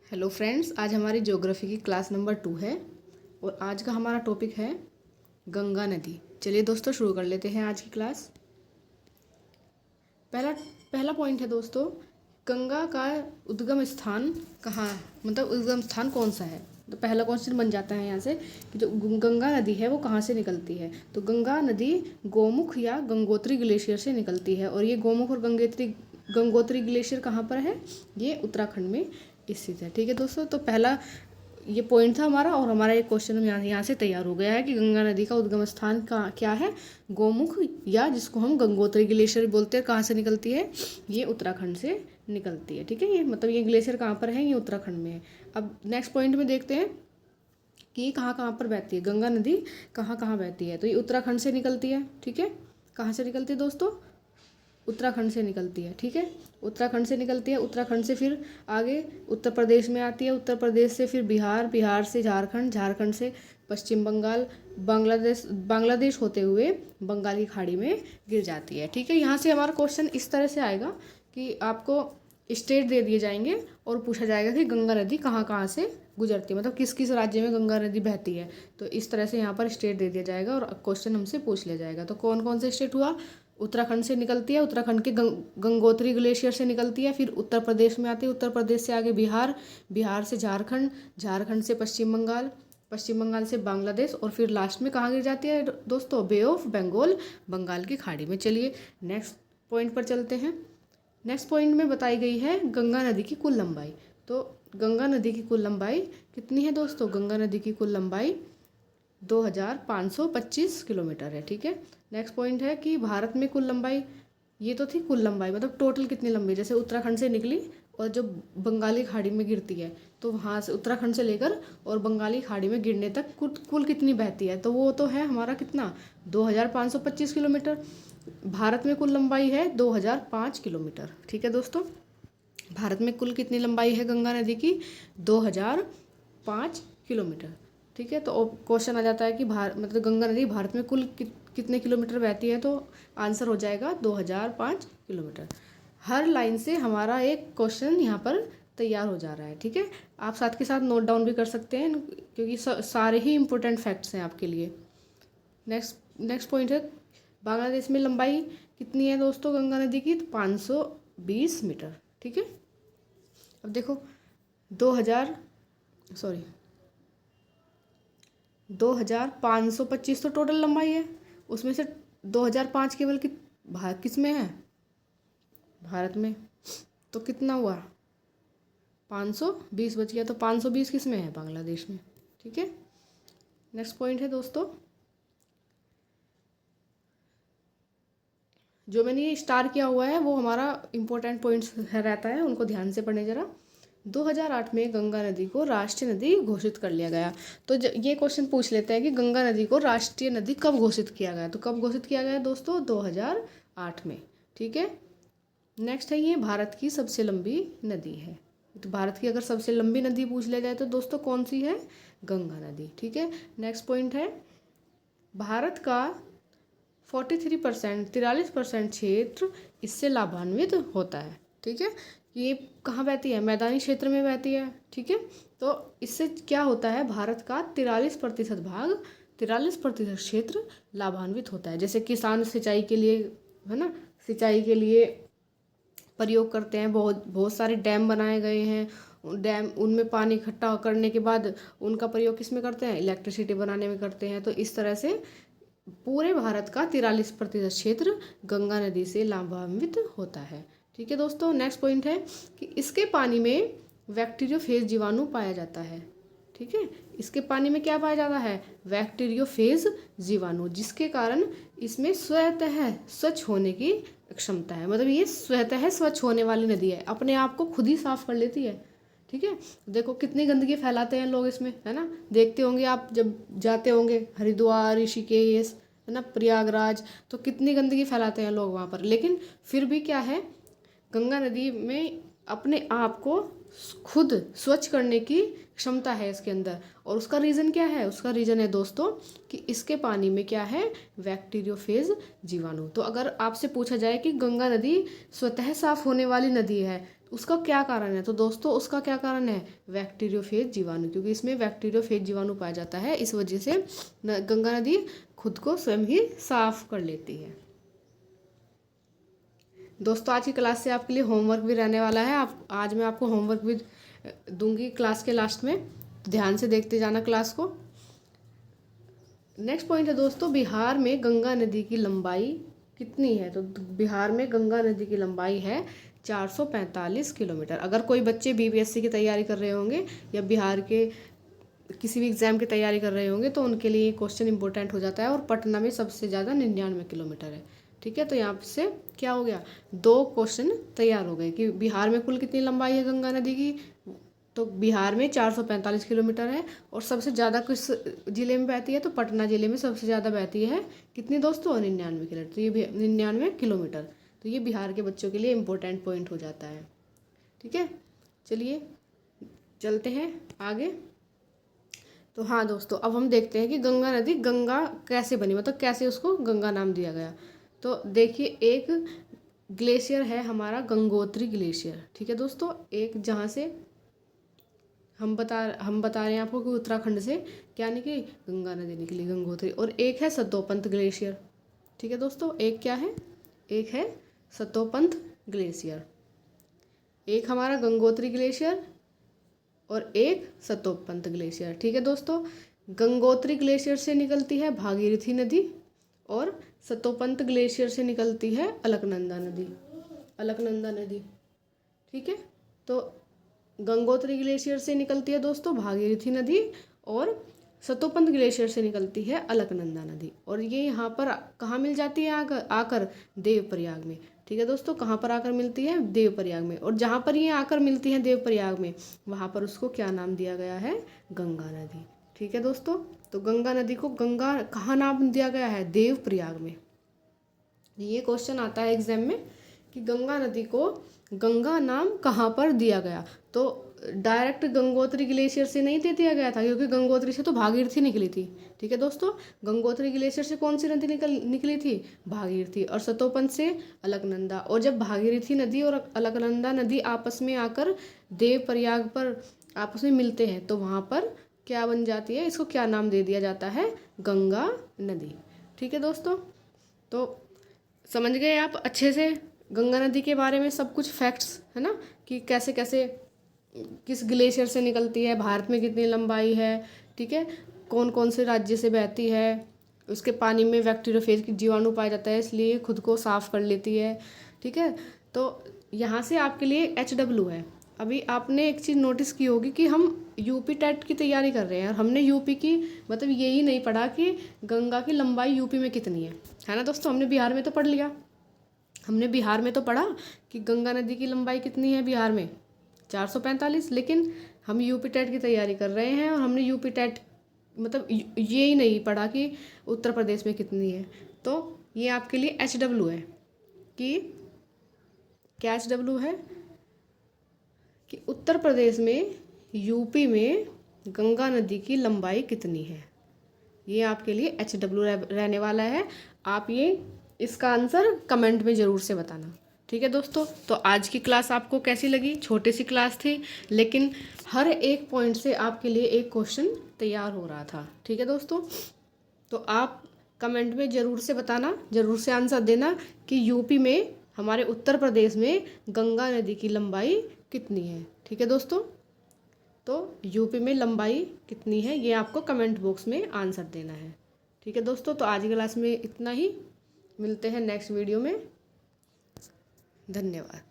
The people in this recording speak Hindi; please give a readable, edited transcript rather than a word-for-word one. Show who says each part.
Speaker 1: हेलो फ्रेंड्स, आज हमारी ज्योग्राफी की क्लास नंबर 2 है और आज का हमारा टॉपिक है गंगा नदी। चलिए दोस्तों शुरू कर लेते हैं आज की क्लास। पहला पहला पॉइंट है दोस्तों, गंगा का उद्गम स्थान कहाँ, मतलब उद्गम स्थान कौन सा है। तो पहला क्वेश्चन बन जाता है यहाँ से कि जो गंगा नदी है वो कहाँ से निकलती है। तो गंगा नदी गोमुख या गंगोत्री ग्लेशियर से निकलती है और ये गोमुख और गंगोत्री ग्लेशियर कहाँ पर है, ये उत्तराखंड में स्थित है। ठीक है दोस्तों, तो पहला ये पॉइंट था हमारा और हमारा एक क्वेश्चन यहाँ से तैयार हो गया है कि गंगा नदी का उद्गम स्थान का क्या है, गोमुख या जिसको हम गंगोत्री ग्लेशियर बोलते हैं, कहाँ से निकलती है, ये उत्तराखंड से निकलती है। ठीक है, ये मतलब ये ग्लेशियर कहाँ पर है, ये उत्तराखंड में है। अब नेक्स्ट पॉइंट में देखते हैं कि कहाँ कहाँ पर बहती है गंगा नदी, कहाँ कहाँ बहती है। तो ये उत्तराखंड से निकलती है। ठीक है, कहाँ से निकलती है दोस्तों, उत्तराखंड से निकलती है। ठीक है, उत्तराखंड से निकलती है। उत्तराखंड से फिर आगे उत्तर प्रदेश में आती है, उत्तर प्रदेश से फिर बिहार, बिहार से झारखंड, झारखंड से पश्चिम बंगाल, बांग्लादेश होते हुए बंगाल की खाड़ी में गिर जाती है। ठीक है, यहाँ से हमारा क्वेश्चन इस तरह से आएगा कि आपको स्टेट दे दिए जाएंगे और पूछा जाएगा कि गंगा नदी कहाँ कहाँ से गुजरती है, मतलब किस किस राज्य में गंगा नदी बहती है। तो इस तरह से यहाँ पर स्टेट दे दिया जाएगा और क्वेश्चन हमसे पूछ लिया जाएगा। तो कौन कौन से स्टेट हुआ, उत्तराखंड से निकलती है, उत्तराखंड के गंगोत्री ग्लेशियर से निकलती है, फिर उत्तर प्रदेश में आती है, उत्तर प्रदेश से आगे बिहार, बिहार से झारखंड, झारखंड से पश्चिम बंगाल, पश्चिम बंगाल से बांग्लादेश और फिर लास्ट में कहाँ गिर जाती है दोस्तों, बे ऑफ बंगाल, बंगाल की खाड़ी में। चलिए नेक्स्ट पॉइंट पर चलते हैं। नेक्स्ट पॉइंट में बताई गई है गंगा नदी की कुल लंबाई। तो गंगा नदी की कुल लंबाई कितनी है दोस्तों, गंगा नदी की कुल लंबाई 2525 किलोमीटर है। ठीक है, नेक्स्ट पॉइंट है कि भारत में कुल लंबाई, ये तो थी कुल लंबाई मतलब टोटल कितनी लंबी, जैसे उत्तराखंड से निकली और जो बंगाली खाड़ी में गिरती है तो वहाँ से उत्तराखंड से लेकर और बंगाली खाड़ी में गिरने तक कुल कितनी बहती है, तो वो तो है हमारा कितना 2525 किलोमीटर। भारत में कुल लंबाई है 2005 किलोमीटर। ठीक है दोस्तों, भारत में कुल कितनी लंबाई है गंगा नदी की, 2005 किलोमीटर। ठीक है, तो क्वेश्चन आ जाता है कि मतलब गंगा नदी भारत में कुल कितने किलोमीटर बहती है, तो आंसर हो जाएगा 2005 किलोमीटर। हर लाइन से हमारा एक क्वेश्चन यहाँ पर तैयार हो जा रहा है। ठीक है, आप साथ के साथ नोट डाउन भी कर सकते हैं क्योंकि सारे ही इंपॉर्टेंट फैक्ट्स हैं आपके लिए। नेक्स्ट पॉइंट है, बांग्लादेश में लंबाई कितनी है दोस्तों गंगा नदी की, 520 मीटर। ठीक है, अब देखो 2525 तो टोटल लंबाई है, उसमें से 2005 केवल किस में है, भारत में, तो कितना हुआ 520 बच गया, तो 520 किस में है, बांग्लादेश में। ठीक है, नेक्स्ट पॉइंट है दोस्तों, जो मैंने ये स्टार किया हुआ है वो हमारा इंपॉर्टेंट पॉइंट्स रहता है, उनको ध्यान से पढ़ने जरा। 2008 में गंगा नदी को राष्ट्रीय नदी घोषित कर लिया गया। तो ये क्वेश्चन पूछ लेते हैं कि गंगा नदी को राष्ट्रीय नदी कब घोषित किया गया, तो कब घोषित किया गया दोस्तों, 2008 में। ठीक है, नेक्स्ट है ये भारत की सबसे लंबी नदी है। तो भारत की अगर सबसे लंबी नदी पूछ लिया जाए तो दोस्तों कौन सी है, गंगा नदी। ठीक है, नेक्स्ट पॉइंट है, भारत का 43% क्षेत्र इससे लाभान्वित होता है। ठीक है, ये कहाँ बहती है, मैदानी क्षेत्र में बहती है। ठीक है, तो इससे क्या होता है, भारत का 43% क्षेत्र लाभान्वित होता है। जैसे किसान सिंचाई के लिए, है ना, सिंचाई के लिए प्रयोग करते हैं, बहुत सारे डैम बनाए गए हैं, डैम उनमें पानी इकट्ठा करने के बाद उनका प्रयोग किस में करते हैं, इलेक्ट्रिसिटी बनाने में करते हैं। तो इस तरह से पूरे भारत का 43% क्षेत्र गंगा नदी से लाभान्वित होता है। ठीक है दोस्तों, नेक्स्ट पॉइंट है कि इसके पानी में बैक्टीरियोफेज जीवाणु पाया जाता है। ठीक है, इसके पानी में क्या पाया जाता है, बैक्टीरियोफेज जीवाणु, जिसके कारण इसमें स्वतः स्वच्छ होने की क्षमता है। मतलब ये स्वतः स्वच्छ होने वाली नदी है, अपने आप को खुद ही साफ कर लेती है। ठीक है, देखो कितनी गंदगी फैलाते हैं लोग इसमें, है ना, देखते होंगे आप जब जाते होंगे हरिद्वार, ऋषिकेश, है ना, प्रयागराज, तो कितनी गंदगी फैलाते हैं लोग वहाँ पर। लेकिन फिर भी क्या है, गंगा नदी में अपने आप को खुद स्वच्छ करने की क्षमता है इसके अंदर। और उसका रीज़न क्या है, उसका रीज़न है दोस्तों कि इसके पानी में क्या है, बैक्टीरियोफेज जीवाणु। तो अगर आपसे पूछा जाए कि गंगा नदी स्वतः साफ होने वाली नदी है, उसका क्या कारण है? तो दोस्तों उसका क्या कारण है? बैक्टीरियोफेज जीवाणु, क्योंकि इसमें बैक्टीरियोफेज जीवाणु पाया जाता है, इस वजह से गंगा नदी खुद को स्वयं ही साफ कर लेती है। दोस्तों आज की क्लास से आपके लिए होमवर्क भी रहने वाला है। आज मैं आपको होमवर्क भी दूंगी क्लास के लास्ट में, तो ध्यान से देखते जाना क्लास को। नेक्स्ट पॉइंट है दोस्तों, बिहार में गंगा नदी की लंबाई कितनी है? तो बिहार में गंगा नदी की लंबाई है 445 किलोमीटर। अगर कोई बच्चे बीपीएससी की तैयारी कर रहे होंगे या बिहार के किसी भी एग्ज़ाम की तैयारी कर रहे होंगे तो उनके लिए क्वेश्चन इंपॉर्टेंट हो जाता है। और पटना में सबसे ज़्यादा 99 किलोमीटर है। ठीक है, तो यहाँ से क्या हो गया, 2 क्वेश्चन तैयार हो गए कि बिहार में कुल कितनी लंबाई है गंगा नदी की। तो बिहार में 445 किलोमीटर है। और सबसे ज़्यादा किस ज़िले में बहती है? तो पटना ज़िले में सबसे ज़्यादा बहती है। कितनी दोस्तों? 99 किलोमीटर। तो ये 99 किलोमीटर, तो ये बिहार के बच्चों के लिए इम्पोर्टेंट पॉइंट हो जाता है। ठीक है, चलिए चलते हैं आगे। तो हाँ दोस्तों, अब हम देखते हैं कि गंगा नदी गंगा कैसे बनी, मतलब कैसे उसको गंगा नाम दिया गया। तो देखिए, एक ग्लेशियर है हमारा गंगोत्री ग्लेशियर। ठीक है दोस्तों, एक जहाँ से हम बता रहे हैं आपको कि उत्तराखंड से क्या निकली? गंगा नदी निकली, गंगोत्री। और एक है सतोपंत ग्लेशियर। ठीक है दोस्तों, एक क्या है? एक है सतोपंत ग्लेशियर। एक हमारा गंगोत्री ग्लेशियर और एक सतोपंत ग्लेशियर। ठीक है दोस्तों, गंगोत्री ग्लेशियर से निकलती है भागीरथी नदी और सतोपंत ग्लेशियर से निकलती है अलकनंदा नदी। अलकनंदा नदी। ठीक है, तो गंगोत्री ग्लेशियर से निकलती है दोस्तों भागीरथी नदी और सतोपंत ग्लेशियर से निकलती है अलकनंदा नदी। और ये यहाँ पर कहाँ मिल जाती है? आकर देवप्रयाग में। ठीक है दोस्तों, कहाँ पर आकर मिलती है? देवप्रयाग में। और जहाँ पर ये आकर मिलती है देवप्रयाग में, वहाँ पर उसको क्या नाम दिया गया है? गंगा नदी। ठीक है दोस्तों, तो गंगा नदी को गंगा कहाँ नाम दिया गया है? देवप्रयाग में। ये क्वेश्चन आता है एग्जाम में कि गंगा नदी को गंगा नाम कहाँ पर दिया गया। तो डायरेक्ट गंगोत्री ग्लेशियर से नहीं दे दिया गया था, क्योंकि गंगोत्री से तो भागीरथी निकली थी। ठीक है दोस्तों, गंगोत्री ग्लेशियर से कौन सी नदी निकली थी? भागीरथी। और सतोपंत से अलकनंदा। और जब भागीरथी नदी और अलकनंदा नदी आपस में आकर देवप्रयाग पर आपस में मिलते हैं तो वहाँ पर क्या बन जाती है? इसको क्या नाम दे दिया जाता है? गंगा नदी। ठीक है दोस्तों, तो समझ गए आप अच्छे से गंगा नदी के बारे में सब कुछ फैक्ट्स, है ना, कि कैसे कैसे किस ग्लेशियर से निकलती है, भारत में कितनी लंबाई है, ठीक है, कौन कौन से राज्य से बहती है, उसके पानी में बैक्टीरियोफेज की जीवाणु पाया जाता है, इसलिए खुद को साफ कर लेती है। ठीक है, तो यहाँ से आपके लिए HW है। अभी आपने एक चीज़ नोटिस की होगी कि हम यूपी टेट की तैयारी कर रहे हैं और हमने यूपी की मतलब यही नहीं पढ़ा कि गंगा की लंबाई यूपी में कितनी है ना दोस्तों। हमने बिहार में तो पढ़ लिया, हमने बिहार में तो पढ़ा कि गंगा नदी की लंबाई कितनी है बिहार में 445, लेकिन हम यूपी टेट की तैयारी कर रहे हैं और हमने यूपी टेट मतलब ये ही नहीं पढ़ा कि उत्तर प्रदेश में कितनी है। तो ये आपके लिए HW है कि क्या HW है कि उत्तर प्रदेश में यूपी में गंगा नदी की लंबाई कितनी है। ये आपके लिए HW रहने वाला है। आप ये इसका आंसर कमेंट में ज़रूर से बताना। ठीक है दोस्तों, तो आज की क्लास आपको कैसी लगी? छोटी सी क्लास थी, लेकिन हर एक पॉइंट से आपके लिए एक क्वेश्चन तैयार हो रहा था। ठीक है दोस्तों, तो आप कमेंट में ज़रूर से बताना, ज़रूर से आंसर देना कि यूपी में हमारे उत्तर प्रदेश में गंगा नदी की लंबाई कितनी है। ठीक है दोस्तों, तो यूपी में लंबाई कितनी है ये आपको कमेंट बॉक्स में आंसर देना है। ठीक है दोस्तों, तो आज की क्लास में इतना ही, मिलते हैं नेक्स्ट वीडियो में। धन्यवाद।